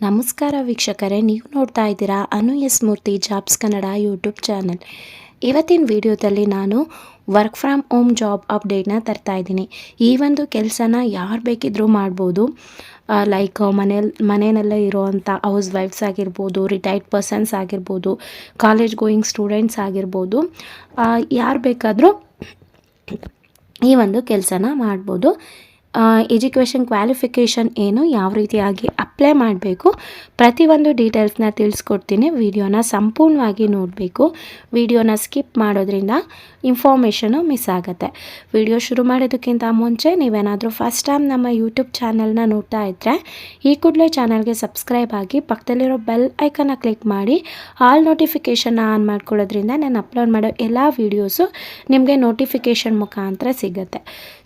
ನಮಸ್ಕಾರ ವೀಕ್ಷಕರೇ, ನೀವು ನೋಡ್ತಾ ಇದ್ದೀರಾ ಅನು ಎಸ್ ಮೂರ್ತಿ ಜಾಬ್ಸ್ ಕನ್ನಡ ಯೂಟ್ಯೂಬ್ ಚಾನಲ್. ಇವತ್ತಿನ ವಿಡಿಯೋದಲ್ಲಿ ನಾನು ವರ್ಕ್ ಫ್ರಮ್ ಹೋಮ್ ಜಾಬ್ ಅಪ್ಡೇಟ್ನ ತರ್ತಾ ಇದ್ದೀನಿ. ಈ ಒಂದು ಕೆಲಸನ ಯಾರು ಬೇಕಿದ್ರೂ ಮಾಡ್ಬೋದು. ಲೈಕ್ ಮನೆಯಲ್ಲೇ ಇರೋವಂಥ ಹೌಸ್ ವೈಫ್ಸ್ ಆಗಿರ್ಬೋದು, ರಿಟೈರ್ಡ್ ಪರ್ಸನ್ಸ್ ಆಗಿರ್ಬೋದು, ಕಾಲೇಜ್ ಗೋಯಿಂಗ್ ಸ್ಟೂಡೆಂಟ್ಸ್ ಆಗಿರ್ಬೋದು, ಯಾರು ಬೇಕಾದರೂ ಈ ಒಂದು ಕೆಲಸನ ಮಾಡ್ಬೋದು. ಎಜುಕೇಷನ್ ಕ್ವಾಲಿಫಿಕೇಷನ್ ಏನು, ಯಾವ ರೀತಿಯಾಗಿ ಅಪ್ಲೈ ಮಾಡಬೇಕು, ಪ್ರತಿಯೊಂದು ಡೀಟೇಲ್ಸ್ನ ತಿಳಿಸ್ಕೊಡ್ತೀನಿ. ವಿಡಿಯೋನ ಸಂಪೂರ್ಣವಾಗಿ ನೋಡಬೇಕು. ವಿಡಿಯೋನ ಸ್ಕಿಪ್ ಮಾಡೋದ್ರಿಂದ ಇನ್ಫಾರ್ಮೇಷನು ಮಿಸ್ ಆಗುತ್ತೆ. ವಿಡಿಯೋ ಶುರು ಮಾಡೋದಕ್ಕಿಂತ ಮುಂಚೆ ನೀವೇನಾದರೂ ಫಸ್ಟ್ ಟೈಮ್ ನಮ್ಮ ಯೂಟ್ಯೂಬ್ ಚಾನಲ್ನ ನೋಡ್ತಾ ಇದ್ದರೆ ಈ ಕೂಡಲೇ ಚಾನಲ್ಗೆ ಸಬ್ಸ್ಕ್ರೈಬ್ ಆಗಿ ಪಕ್ಕದಲ್ಲಿರೋ ಬೆಲ್ ಐಕನ್ನ ಕ್ಲಿಕ್ ಮಾಡಿ ಆಲ್ ನೋಟಿಫಿಕೇಷನ್ನ ಆನ್ ಮಾಡ್ಕೊಳ್ಳೋದ್ರಿಂದ ನಾನು ಅಪ್ಲೋಡ್ ಮಾಡೋ ಎಲ್ಲ ವೀಡಿಯೋಸು ನಿಮಗೆ ನೋಟಿಫಿಕೇಷನ್ ಮುಖಾಂತರ ಸಿಗುತ್ತೆ.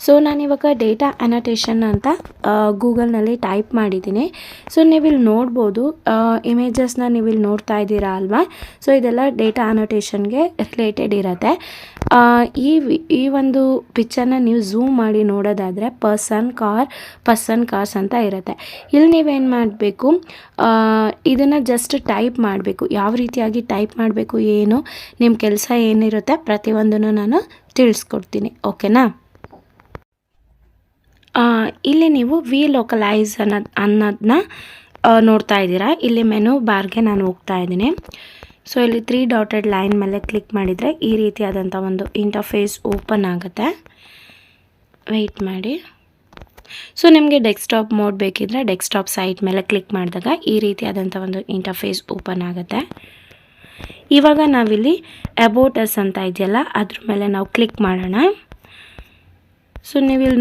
ಸೊ ನಾನಿವಾಗ ಡೇಟಾ ಅನೋಟೇಷನ್ ಅಂತ ಗೂಗಲ್ನಲ್ಲಿ ಟೈಪ್ ಮಾಡಿದ್ದೀನಿ. ಸೊ ನೀವಿಲ್ಲಿ ನೋಡ್ಬೋದು, ಇಮೇಜಸ್ನ ನೀವಿಲ್ಲಿ ನೋಡ್ತಾ ಇದ್ದೀರಾ ಅಲ್ವಾ. ಸೊ ಇದೆಲ್ಲ ಡೇಟಾ ಅನೋಟೇಷನ್ಗೆ ರಿಲೇಟೆಡ್ ಇರುತ್ತೆ. ಈ ಒಂದು ಪಿಕ್ಚರ್ನ ನೀವು ಝೂಮ್ ಮಾಡಿ ನೋಡೋದಾದರೆ ಪರ್ಸನ್ ಕಾರ್ಸ್ ಅಂತ ಇರುತ್ತೆ. ಇಲ್ಲಿ ನೀವೇನು ಮಾಡಬೇಕು, ಇದನ್ನು ಜಸ್ಟ್ ಟೈಪ್ ಮಾಡಬೇಕು. ಯಾವ ರೀತಿಯಾಗಿ ಟೈಪ್ ಮಾಡಬೇಕು, ಏನು ನಿಮ್ಮ ಕೆಲಸ ಏನಿರುತ್ತೆ ಪ್ರತಿಯೊಂದನ್ನು ನಾನು ತಿಳಿಸ್ಕೊಡ್ತೀನಿ. ಓಕೆನಾ. ಇಲ್ಲಿ ನೀವು ವಿ ಲೋಕಲೈಸ್ ಅನ್ನೋದನ್ನ ನೋಡ್ತಾ ಇದ್ದೀರಾ. ಇಲ್ಲಿ ಮೆನು ಬಾರ್ಗೆ ನಾನು ಹೋಗ್ತಾ ಇದ್ದೀನಿ. ಸೊ ಇಲ್ಲಿ 3 ಡಾಟೆಡ್ ಲೈನ್ ಮೇಲೆ ಕ್ಲಿಕ್ ಮಾಡಿದರೆ ಈ ರೀತಿಯಾದಂಥ ಒಂದು ಇಂಟರ್ಫೇಸ್ ಓಪನ್ ಆಗುತ್ತೆ. ವೆಯ್ಟ್ ಮಾಡಿ. ಸೊ ನಿಮಗೆ ಡೆಸ್ಕ್ಟಾಪ್ ಮೋಡ್ ಬೇಕಿದ್ದರೆ ಡೆಸ್ಕ್ಟಾಪ್ ಸೈಟ್ ಮೇಲೆ ಕ್ಲಿಕ್ ಮಾಡಿದಾಗ ಈ ರೀತಿಯಾದಂಥ ಒಂದು ಇಂಟರ್ಫೇಸ್ ಓಪನ್ ಆಗುತ್ತೆ. ಇವಾಗ ನಾವಿಲ್ಲಿ ಅಬೌಟ್ ಅಸ್ ಅಂತ ಇದೆಯಲ್ಲ ಅದ್ರ ಮೇಲೆ ನಾವು ಕ್ಲಿಕ್ ಮಾಡೋಣ. ಸೊ ನೀವಿಲ್ಲಿ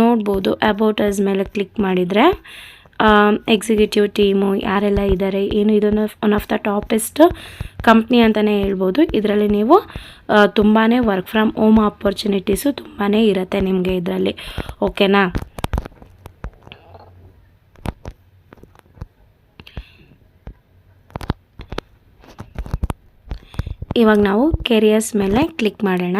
ನೋಡ್ಬೋದು, ಅಬೌಟ್ ಅಸ್ ಮೇಲೆ ಕ್ಲಿಕ್ ಮಾಡಿದರೆ ಎಕ್ಸಿಕ್ಯೂಟಿವ್ ಟೀಮು ಯಾರೆಲ್ಲ ಇದ್ದಾರೆ, ಏನು ಇದನ್ನು one of the toppest company ಅಂತಲೇ ಹೇಳ್ಬೋದು. ಇದರಲ್ಲಿ ನೀವು ತುಂಬಾ ವರ್ಕ್ ಫ್ರಮ್ ಹೋಮ್ ಆಪರ್ಚುನಿಟೀಸು ತುಂಬಾ ಇರುತ್ತೆ ನಿಮಗೆ ಇದರಲ್ಲಿ. ಓಕೆನಾ. ಇವಾಗ ನಾವು ಕೆರಿಯರ್ಸ್ ಮೇಲೆ ಕ್ಲಿಕ್ ಮಾಡೋಣ.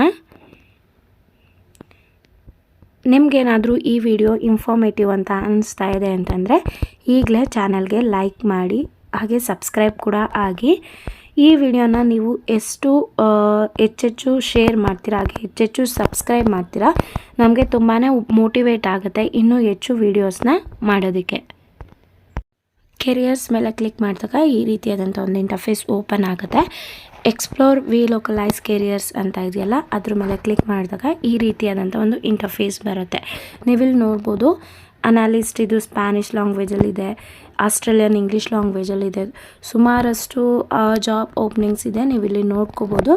ನಿಮಗೇನಾದರೂ ಈ ವಿಡಿಯೋ ಇನ್ಫಾರ್ಮೇಟಿವ್ ಅಂತ ಅನಿಸ್ತಾ ಇದೆ ಅಂತಂದರೆ ಈಗಲೇ ಚಾನಲ್ಗೆ ಲೈಕ್ ಮಾಡಿ, ಹಾಗೆ ಸಬ್ಸ್ಕ್ರೈಬ್ ಕೂಡ ಆಗಿ. ಈ ವಿಡಿಯೋನ ನೀವು ಎಷ್ಟು ಹೆಚ್ಚೆಚ್ಚು ಶೇರ್ ಮಾಡ್ತೀರಾ, ಹಾಗೆ ಹೆಚ್ಚೆಚ್ಚು ಸಬ್ಸ್ಕ್ರೈಬ್ ಮಾಡ್ತೀರಾ, ನಮಗೆ ತುಂಬಾ ಮೋಟಿವೇಟ್ ಆಗುತ್ತೆ ಇನ್ನೂ ಹೆಚ್ಚು ವೀಡಿಯೋಸ್ನ ಮಾಡೋದಕ್ಕೆ. ಕೆರಿಯರ್ಸ್ ಮೇಲೆ ಕ್ಲಿಕ್ ಮಾಡಿದಾಗ ಈ ರೀತಿಯಾದಂಥ ಒಂದು ಇಂಟರ್ಫೇಸ್ ಓಪನ್ ಆಗುತ್ತೆ. ಎಕ್ಸ್ಪ್ಲೋರ್ ವಿ ಲೋಕಲೈಸ್ ಕೆರಿಯರ್ಸ್ ಅಂತ ಇದೆಯಲ್ಲ ಅದ್ರ ಮೇಲೆ ಕ್ಲಿಕ್ ಮಾಡಿದಾಗ ಈ ರೀತಿಯಾದಂಥ ಒಂದು ಇಂಟರ್ಫೇಸ್ ಬರುತ್ತೆ. ನೀವಿಲ್ಲಿ ನೋಡ್ಬೋದು, ಅನಾಲಿಸ್ಟ್ ಇದು ಸ್ಪ್ಯಾನಿಷ್ ಲ್ಯಾಂಗ್ವೇಜಲ್ಲಿದೆ, ಆಸ್ಟ್ರೇಲಿಯನ್ ಇಂಗ್ಲೀಷ್ ಲ್ಯಾಂಗ್ವೇಜಲ್ಲಿದೆ, ಸುಮಾರಷ್ಟು ಜಾಬ್ ಓಪನಿಂಗ್ಸ್ ಇದೆ. ನೀವಿಲ್ಲಿ ನೋಡ್ಕೋಬೋದು.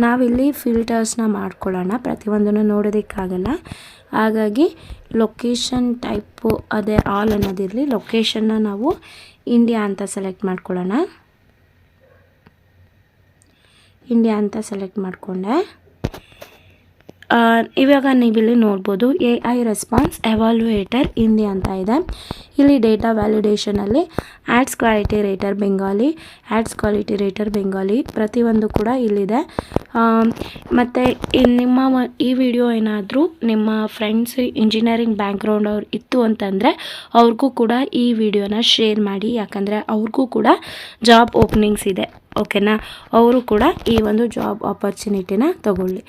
ನಾವಿಲ್ಲಿ ಫಿಲ್ಟರ್ಸ್ನ ಮಾಡ್ಕೊಳ್ಳೋಣ, ಪ್ರತಿಯೊಂದನ್ನು ನೋಡೋದಕ್ಕಾಗಲ್ಲ. ಹಾಗಾಗಿ ಲೊಕೇಶನ್ ಟೈಪು ಅದೇ ಆಲ್ ಅನ್ನೋದಿರಲಿ. ಲೊಕೇಶನ್ನ ನಾವು ಇಂಡಿಯಾ ಅಂತ ಸೆಲೆಕ್ಟ್ ಮಾಡ್ಕೊಳ್ಳೋಣ. ಇಂಡಿಯಾ ಅಂತ ಸೆಲೆಕ್ಟ್ ಮಾಡಿಕೊಂಡೆ. ಇವಾಗ ನೀವಿಲ್ಲಿ ನೋಡ್ಬೋದು AI ರೆಸ್ಪಾನ್ಸ್ ಎವಾಲ್ಯುಯೇಟರ್ ಇಂಡಿಯಾ ಅಂತ ಇದೆ. ಇಲ್ಲಿ ಡೇಟಾ ವ್ಯಾಲಿಡೇಷನಲ್ಲಿ ಆ್ಯಡ್ಸ್ ಕ್ವಾಲಿಟಿ ರೇಟರ್ ಬೆಂಗಾಲಿ ಪ್ರತಿಯೊಂದು ಕೂಡ ಇಲ್ಲಿದೆ. ಮತ್ತು ನಿಮ್ಮ ಈ ವಿಡಿಯೋ ಏನಾದರೂ ನಿಮ್ಮ ಫ್ರೆಂಡ್ಸ್ ಇಂಜಿನಿಯರಿಂಗ್ ಬ್ಯಾಕ್ಗ್ರೌಂಡ್ ಅವ್ರು ಇತ್ತು ಅಂತಂದರೆ ಅವ್ರಿಗೂ ಕೂಡ ಈ ವಿಡಿಯೋನ ಶೇರ್ ಮಾಡಿ, ಯಾಕಂದರೆ ಅವ್ರಿಗೂ ಕೂಡ ಜಾಬ್ ಓಪನಿಂಗ್ಸ್ ಇದೆ. ಓಕೆನಾ. ಅವರು ಕೂಡ ಈ ಒಂದು ಜಾಬ್ ಆಪರ್ಚುನಿಟಿನ ತಗೊಳ್ಳಿ.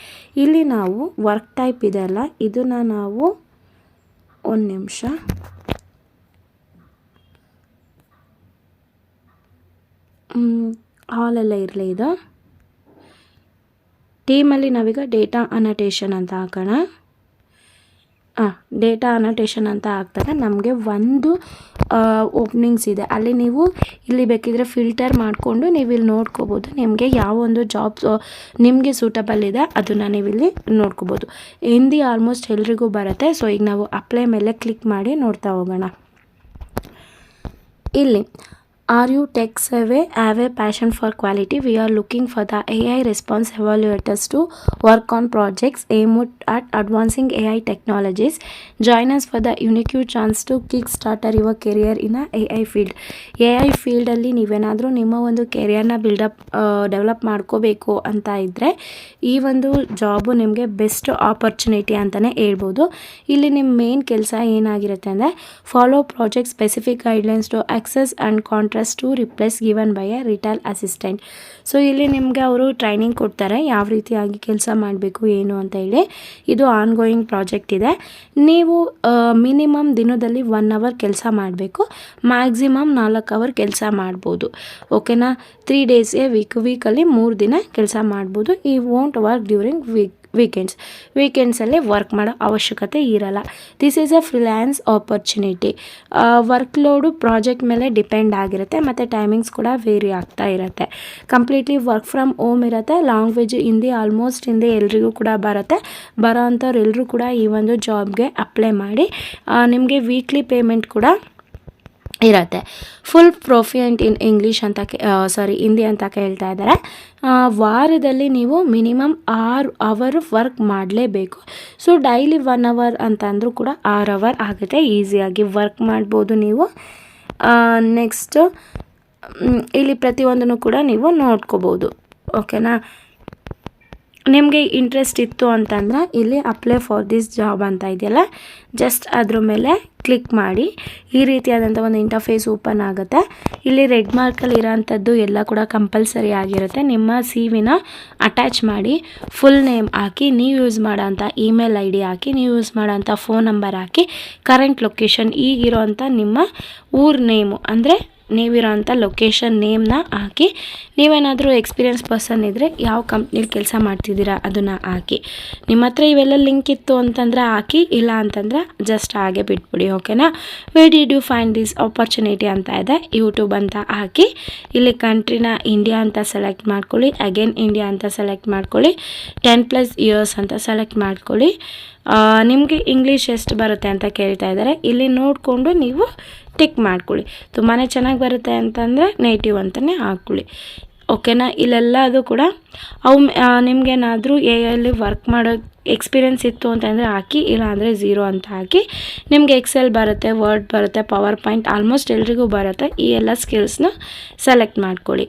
ಇಲ್ಲಿ ನಾವು ವರ್ಕ್ ಟೈಪ್ ಇದೆ ಅಲ್ಲ, ಇದನ್ನು ನಾವು ಒಂದು ನಿಮಿಷ ಹಾಲೆಲ್ಲ ಇರಲಿ. ಇದು ಟೀಮಲ್ಲಿ ನಾವೀಗ ಡೇಟಾ ಅನೋಟೇಷನ್ ಅಂತ ಹಾಕೋಣ. ಡೇಟಾ ಅನೋಟೇಷನ್ ಅಂತ ಹಾಕಿದಾಗ ನಮಗೆ ಒಂದು ಓಪನಿಂಗ್ಸ್ ಇದೆ. ಅಲ್ಲಿ ನೀವು ಇಲ್ಲಿ ಬೇಕಿದ್ರೆ ಫಿಲ್ಟರ್ ಮಾಡಿಕೊಂಡು ನೀವು ಇಲ್ಲಿ ನೋಡ್ಕೋಬೋದು. ನಿಮಗೆ ಯಾವ ಒಂದು ಜಾಬ್ ನಿಮಗೆ ಸೂಟಬಲ್ ಇದೆ ಅದನ್ನು ನೀವಿಲ್ಲಿ ನೋಡ್ಕೋಬೋದು. ಹಿಂದಿ ಆಲ್ಮೋಸ್ಟ್ ಎಲ್ರಿಗೂ ಬರುತ್ತೆ. ಸೊ ಈಗ ನಾವು ಅಪ್ಲೈ ಮೇಲೆ ಕ್ಲಿಕ್ ಮಾಡಿ ನೋಡ್ತಾ ಹೋಗೋಣ. ಇಲ್ಲಿ Are you tech savvy? Have a passion for quality? We are looking for the AI response evaluators to work on projects aimed at advancing AI technologies. Join us for the unique chance to kickstart your career in a AI field. AI ಫೀಲ್ಡಲ್ಲಿ ನೀವೇನಾದರೂ ನಿಮ್ಮ ಒಂದು ಕೆರಿಯರ್ನ develop ಮಾಡ್ಕೋಬೇಕು ಅಂತ ಇದ್ದರೆ ಈ ಒಂದು job ನಿಮಗೆ ಬೆಸ್ಟ್ ಆಪರ್ಚುನಿಟಿ ಅಂತಲೇ ಹೇಳ್ಬೋದು. ಇಲ್ಲಿ ನಿಮ್ಮ ಮೇನ್ ಕೆಲಸ ಏನಾಗಿರುತ್ತೆ ಅಂದರೆ follow project specific guidelines to access and contrast to replace given by a retail assistant. So ಇಲ್ಲಿ ನಿಮಗೆ ಅವರು ಟ್ರೈನಿಂಗ್ ಕೊಡ್ತಾರೆ ಯಾವ ರೀತಿಯಾಗಿ ಕೆಲಸ ಮಾಡಬೇಕು ಏನು ಅಂತ ಹೇಳಿ. ಇದು ಆನ್ಗೋಯಿಂಗ್ ಪ್ರಾಜೆಕ್ಟ್ ಇದೆ. ನೀವು ಮಿನಿಮಮ್ ದಿನದಲ್ಲಿ 1 ಅವರ್ ಕೆಲಸ ಮಾಡಬೇಕು, ಮ್ಯಾಕ್ಸಿಮಮ್ 4 ಅವರ್ ಕೆಲಸ ಮಾಡ್ಬೋದು. ಓಕೆನಾ. 3 ಡೇಸ್ಗೆ ವೀಕಲ್ಲಿ 3 ದಿನ ಕೆಲಸ ಮಾಡ್ಬೋದು. ಈ ವೋಂಟ್ ವರ್ಕ್ ಡ್ಯೂರಿಂಗ್ ವೀಕೆಂಡ್ಸಲ್ಲಿ ವರ್ಕ್ ಮಾಡೋ ಅವಶ್ಯಕತೆ ಇರಲ್ಲ. This is a freelance opportunity. Work load project ಮೇಲೆ ಡಿಪೆಂಡ್ ಆಗಿರುತ್ತೆ ಮತ್ತು ಟೈಮಿಂಗ್ಸ್ ಕೂಡ ವೇರಿ ಆಗ್ತಾ ಇರುತ್ತೆ. ಕಂಪ್ಲೀಟ್ಲಿ ವರ್ಕ್ ಫ್ರಮ್ ಹೋಮ್ ಇರುತ್ತೆ. ಲ್ಯಾಂಗ್ವೇಜ್ ಹಿಂದಿ, ಆಲ್ಮೋಸ್ಟ್ ಹಿಂದಿ ಎಲ್ರಿಗೂ ಕೂಡ ಬರುತ್ತೆ. ಬರೋ ಅಂಥವ್ರು ಎಲ್ಲರೂ ಕೂಡ ಈ ಒಂದು ಜಾಬ್ಗೆ ಅಪ್ಲೈ ಮಾಡಿ. ನಿಮಗೆ ವೀಕ್ಲಿ ಪೇಮೆಂಟ್ ಕೂಡ ಇರುತ್ತೆ. ಫುಲ್ ಪ್ರೊಫಿಯೆಂಟ್ ಇನ್ ಇಂಗ್ಲೀಷ್ ಅಂತ ಹಿಂದಿ ಅಂತ ಕೇಳ್ತಾ ಇದ್ದಾರೆ. ವಾರದಲ್ಲಿ ನೀವು ಮಿನಿಮಮ್ 6 ಅವರ್ ವರ್ಕ್ ಮಾಡಲೇಬೇಕು. ಸೊ ಡೈಲಿ 1 ಅವರ್ ಅಂತಂದರೂ ಕೂಡ 6 ಅವರ್ ಆಗುತ್ತೆ. ಈಸಿಯಾಗಿ ವರ್ಕ್ ಮಾಡ್ಬೋದು ನೀವು. ನೆಕ್ಸ್ಟು ಇಲ್ಲಿ ಪ್ರತಿಯೊಂದನ್ನು ಕೂಡ ನೀವು ನೋಡ್ಕೋಬೋದು. ಓಕೆನಾ. ನಿಮಗೆ ಇಂಟ್ರೆಸ್ಟ್ ಇತ್ತು ಅಂತಂದರೆ ಇಲ್ಲಿ ಅಪ್ಲೈ ಫಾರ್ ದಿಸ್ ಜಾಬ್ ಅಂತ ಇದೆಯಲ್ಲ, ಜಸ್ಟ್ ಅದ್ರ ಮೇಲೆ ಕ್ಲಿಕ್ ಮಾಡಿ. ಈ ರೀತಿಯಾದಂಥ ಒಂದು ಇಂಟರ್ಫೇಸ್ ಓಪನ್ ಆಗುತ್ತೆ. ಇಲ್ಲಿ ರೆಡ್ ಮಾರ್ಕಲ್ಲಿ ಇರೋಂಥದ್ದು ಎಲ್ಲ ಕೂಡ ಕಂಪಲ್ಸರಿ ಆಗಿರುತ್ತೆ. ನಿಮ್ಮ CV-ನ ಅಟ್ಯಾಚ್ ಮಾಡಿ, ಫುಲ್ ನೇಮ್ ಹಾಕಿ, ನೀವು ಯೂಸ್ ಮಾಡೋಂಥ ಇಮೇಲ್ ID ಹಾಕಿ, ನೀವು ಯೂಸ್ ಮಾಡೋಂಥ ಫೋನ್ ನಂಬರ್ ಹಾಕಿ, ಕರೆಂಟ್ ಲೊಕೇಶನ್ ಈಗಿರೋಂಥ ನಿಮ್ಮ ಊರ ನೇಮು ಅಂದರೆ ನೀವಿರೋಂಥ ಲೊಕೇಶನ್ ನೇಮ್ನ ಹಾಕಿ, ನೀವೇನಾದರೂ ಎಕ್ಸ್ಪೀರಿಯನ್ಸ್ ಪರ್ಸನ್ ಇದ್ದರೆ ಯಾವ ಕಂಪ್ನಿಲಿ ಕೆಲಸ ಮಾಡ್ತಿದ್ದೀರಾ ಅದನ್ನು ಹಾಕಿ. ನಿಮ್ಮ ಹತ್ರ ಇವೆಲ್ಲ ಲಿಂಕ್ ಇತ್ತು ಅಂತಂದರೆ ಹಾಕಿ, ಇಲ್ಲ ಅಂತಂದರೆ ಜಸ್ಟ್ ಹಾಗೆ ಬಿಟ್ಬಿಡಿ. ಓಕೆನಾ. Where did you find this opportunity ಅಂತ ಇದೆ, ಯೂಟ್ಯೂಬ್ ಅಂತ ಹಾಕಿ. ಇಲ್ಲಿ ಕಂಟ್ರಿನ ಇಂಡಿಯಾ ಅಂತ ಸೆಲೆಕ್ಟ್ ಮಾಡ್ಕೊಳ್ಳಿ. ಅಗೇನ್ ಇಂಡಿಯಾ ಅಂತ ಸೆಲೆಕ್ಟ್ ಮಾಡ್ಕೊಳ್ಳಿ. 10+ ಇಯರ್ಸ್ ಅಂತ ಸೆಲೆಕ್ಟ್ ಮಾಡ್ಕೊಳ್ಳಿ. ನಿಮಗೆ ಇಂಗ್ಲೀಷ್ ಎಷ್ಟು ಬರುತ್ತೆ ಅಂತ ಕೇಳ್ತಾ ಇದ್ದಾರೆ. ಇಲ್ಲಿ ನೋಡಿಕೊಂಡು ನೀವು ಟಿಕ್ ಮಾಡ್ಕೊಳ್ಳಿ. ತುಂಬಾ ಚೆನ್ನಾಗಿ ಬರುತ್ತೆ ಅಂತಂದರೆ ನೇಟಿವ್ ಅಂತಲೇ ಹಾಕ್ಕೊಳ್ಳಿ. ಓಕೆನಾ. ಇಲ್ಲೆಲ್ಲದು ಕೂಡ ನಿಮಗೇನಾದರೂ AI ವರ್ಕ್ ಮಾಡೋ ಎಕ್ಸ್ಪೀರಿಯೆನ್ಸ್ ಇತ್ತು ಅಂತಂದರೆ ಹಾಕಿ, ಇಲ್ಲ ಅಂದರೆ 0 ಅಂತ ಹಾಕಿ. ನಿಮಗೆ ಎಕ್ಸೆಲ್ ಬರುತ್ತೆ, ವರ್ಡ್ ಬರುತ್ತೆ, ಪವರ್ ಪಾಯಿಂಟ್ ಆಲ್ಮೋಸ್ಟ್ ಎಲ್ರಿಗೂ ಬರುತ್ತೆ. ಈ ಎಲ್ಲ ಸ್ಕಿಲ್ಸ್ನ ಸೆಲೆಕ್ಟ್ ಮಾಡ್ಕೊಳ್ಳಿ.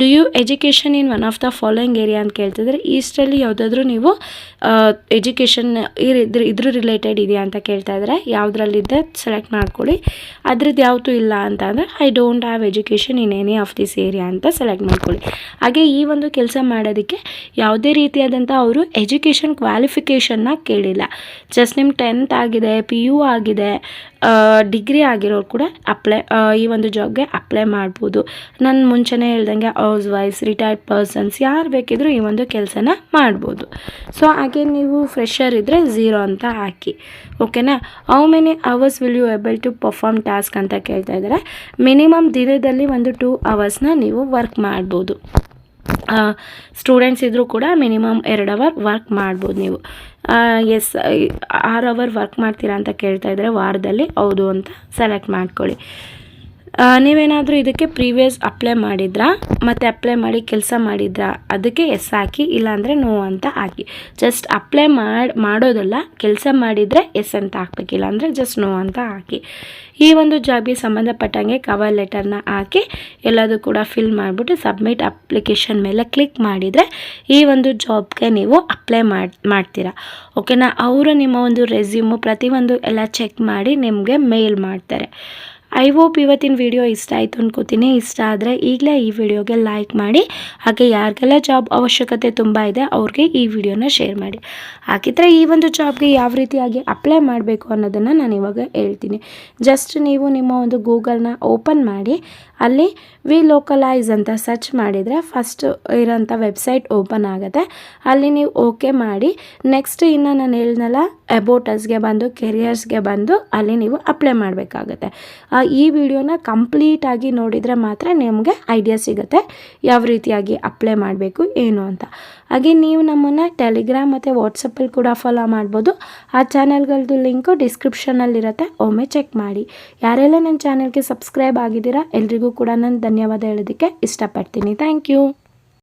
Do you education in one of the following area ಅಂತ ಕೇಳ್ತಿದ್ರೆ, ಈಸ್ಟಲ್ಲಿ ಯಾವುದಾದ್ರೂ ನೀವು ಎಜುಕೇಷನ್ ಇದ್ರ ರಿಲೇಟೆಡ್ ಇದೆಯಾ ಅಂತ ಕೇಳ್ತಾ ಇದ್ದಾರೆ. ಯಾವುದ್ರಲ್ಲಿದ್ದೆ ಸೆಲೆಕ್ಟ್ ಮಾಡ್ಕೊಳ್ಳಿ. ಅದ್ರದ್ದು ಯಾವುದು ಇಲ್ಲ ಅಂತ ಅಂದರೆ I don't have education in any of this area ಅಂತ ಸೆಲೆಕ್ಟ್ ಮಾಡ್ಕೊಳ್ಳಿ. ಹಾಗೆ ಈ ಒಂದು ಕೆಲಸ ಮಾಡೋದಕ್ಕೆ ಯಾವುದೇ ರೀತಿಯಾದಂಥ ಅವರು ಎಜುಕೇಷನ್ ಕ್ವಾಲಿಫಿಕೇಷನ್ನ ಕೇಳಿಲ್ಲ. ಜಸ್ಟ್ ನಿಮ್ಮ 10th ಆಗಿದೆ, PU ಆಗಿದೆ, ಡಿಗ್ರಿ ಆಗಿರೋರು ಕೂಡ ಈ ಒಂದು ಜಾಬ್ಗೆ ಅಪ್ಲೈ ಮಾಡ್ಬೋದು. ನಾನು ಮುಂಚೆನೇ ಹೇಳ್ದಂಗೆ ಹೌಸ್ ವೈಫ್ಸ್, ರಿಟೈರ್ಡ್ ಪರ್ಸನ್ಸ್ ಯಾರು ಬೇಕಿದ್ರೂ ಈ ಒಂದು ಕೆಲಸನ ಮಾಡ್ಬೋದು. ಸೊ ಹಾಗೆ ನೀವು ಫ್ರೆಷರ್ ಇದ್ದರೆ 0 ಅಂತ ಹಾಕಿ. ಓಕೆನಾ. How many hours will you able to perform task ಅಂತ ಕೇಳ್ತಾ ಇದ್ದಾರೆ. ಮಿನಿಮಮ್ ದಿನದಲ್ಲಿ ಒಂದು 2 ಅವರ್ಸ್ನ ನೀವು ವರ್ಕ್ ಮಾಡ್ಬೋದು. ಸ್ಟೂಡೆಂಟ್ಸ್ ಇದ್ದರೂ ಕೂಡ ಮಿನಿಮಮ್ 2 ಅವರ್ ವರ್ಕ್ ಮಾಡ್ಬೋದು ನೀವು. 6 ಅವರ್ ವರ್ಕ್ ಮಾಡ್ತೀರಾ ಅಂತ ಕೇಳ್ತಾ ಇದ್ದಾರೆ ವಾರದಲ್ಲಿ. ಹೌದು ಅಂತ ಸೆಲೆಕ್ಟ್ ಮಾಡ್ಕೊಳ್ಳಿ. ನೀವೇನಾದರೂ ಇದಕ್ಕೆ ಪ್ರೀವಿಯಸ್ ಅಪ್ಲೈ ಮಾಡಿದ್ರಾ, ಮತ್ತು ಅಪ್ಲೈ ಮಾಡಿ ಕೆಲಸ ಮಾಡಿದ್ರಾ, ಅದಕ್ಕೆ ಎಸ್ ಹಾಕಿ, ಇಲ್ಲಾಂದರೆ ನೋ ಅಂತ ಹಾಕಿ. ಜಸ್ಟ್ ಅಪ್ಲೈ ಮಾಡೋದಲ್ಲ, ಕೆಲಸ ಮಾಡಿದರೆ ಎಸ್ ಅಂತ ಹಾಕಬೇಕಿಲ್ಲ ಅಂದರೆ ಜಸ್ಟ್ ನೋ ಅಂತ ಹಾಕಿ. ಈ ಒಂದು ಜಾಬ್ಗೆ ಸಂಬಂಧಪಟ್ಟಂಗೆ ಕವರ್ ಲೆಟರ್ನ ಹಾಕಿ ಎಲ್ಲದೂ ಕೂಡ ಫಿಲ್ ಮಾಡಿಬಿಟ್ಟು ಸಬ್ಮಿಟ್ ಅಪ್ಲಿಕೇಶನ್ ಮೇಲೆ ಕ್ಲಿಕ್ ಮಾಡಿದರೆ ಈ ಒಂದು ಜಾಬ್ಗೆ ನೀವು ಅಪ್ಲೈ ಮಾಡ್ತೀರಾ. ಓಕೆನಾ. ಅವರು ನಿಮ್ಮ ಒಂದು ರೆಸ್ಯೂಮು ಪ್ರತಿಯೊಂದು ಎಲ್ಲ ಚೆಕ್ ಮಾಡಿ ನಿಮಗೆ ಮೇಲ್ ಮಾಡ್ತಾರೆ. ಐ ಹೋಪ್ ಇವತ್ತಿನ ವಿಡಿಯೋ ಇಷ್ಟ ಆಯಿತು ಅನ್ಕೋತೀನಿ. ಇಷ್ಟ ಆದರೆ ಈಗಲೇ ಈ ವಿಡಿಯೋಗೆ ಲೈಕ್ ಮಾಡಿ, ಹಾಗೆ ಯಾರಿಗೆಲ್ಲ ಜಾಬ್ ಅವಶ್ಯಕತೆ ತುಂಬ ಇದೆ ಅವ್ರಿಗೆ ಈ ವಿಡಿಯೋನ ಶೇರ್ ಮಾಡಿ. ಹಾಗಿದ್ರೆ ಈ ಒಂದು ಜಾಬ್ಗೆ ಯಾವ ರೀತಿಯಾಗಿ ಅಪ್ಲೈ ಮಾಡಬೇಕು ಅನ್ನೋದನ್ನು ನಾನು ಇವಾಗ ಹೇಳ್ತೀನಿ. ಜಸ್ಟ್ ನೀವು ನಿಮ್ಮ ಒಂದು ಗೂಗಲ್ನ ಓಪನ್ ಮಾಡಿ, ಅಲ್ಲಿ ವಿ ಲೋಕಲೈಸ್ ಅಂತ ಸರ್ಚ್ ಮಾಡಿದರೆ ಫಸ್ಟ್ ಇರೋಂಥ ವೆಬ್ಸೈಟ್ ಓಪನ್ ಆಗುತ್ತೆ. ಅಲ್ಲಿ ನೀವು ಓಕೆ ಮಾಡಿ, ನೆಕ್ಸ್ಟ್ ಇನ್ನು ನಾನು ಹೇಳಿದ್ನಲ್ಲ ಅಬೌಟಸ್ಗೆ ಬಂದು ಕೆರಿಯರ್ಸ್ಗೆ ಬಂದು ಅಲ್ಲಿ ನೀವು ಅಪ್ಲೈ ಮಾಡಬೇಕಾಗತ್ತೆ. ಈ ವಿಡಿಯೋನ ಕಂಪ್ಲೀಟಾಗಿ ನೋಡಿದರೆ ಮಾತ್ರ ನಿಮಗೆ ಐಡಿಯಾ ಸಿಗುತ್ತೆ ಯಾವ ರೀತಿಯಾಗಿ ಅಪ್ಲೈ ಮಾಡಬೇಕು ಏನು ಅಂತ. ಹಾಗೆ ನೀವು ನಮ್ಮನ್ನು ಟೆಲಿಗ್ರಾಮ್ ಮತ್ತು ವಾಟ್ಸಪ್ಪಲ್ಲಿ ಕೂಡ ಫಾಲೋ ಮಾಡ್ಬೋದು. ಆ ಚಾನಲ್ಗಳದ್ದು ಲಿಂಕು ಡಿಸ್ಕ್ರಿಪ್ಷನಲ್ಲಿರುತ್ತೆ, ಒಮ್ಮೆ ಚೆಕ್ ಮಾಡಿ. ಯಾರೆಲ್ಲ ನನ್ನ ಚಾನಲ್ಗೆ ಸಬ್ಸ್ಕ್ರೈಬ್ ಆಗಿದ್ದೀರಾ ಎಲ್ರಿಗೂ ಕೂಡ ನಾನು ಧನ್ಯವಾದ ಹೇಳೋದಕ್ಕೆ ಇಷ್ಟಪಡ್ತೀನಿ. Thank you.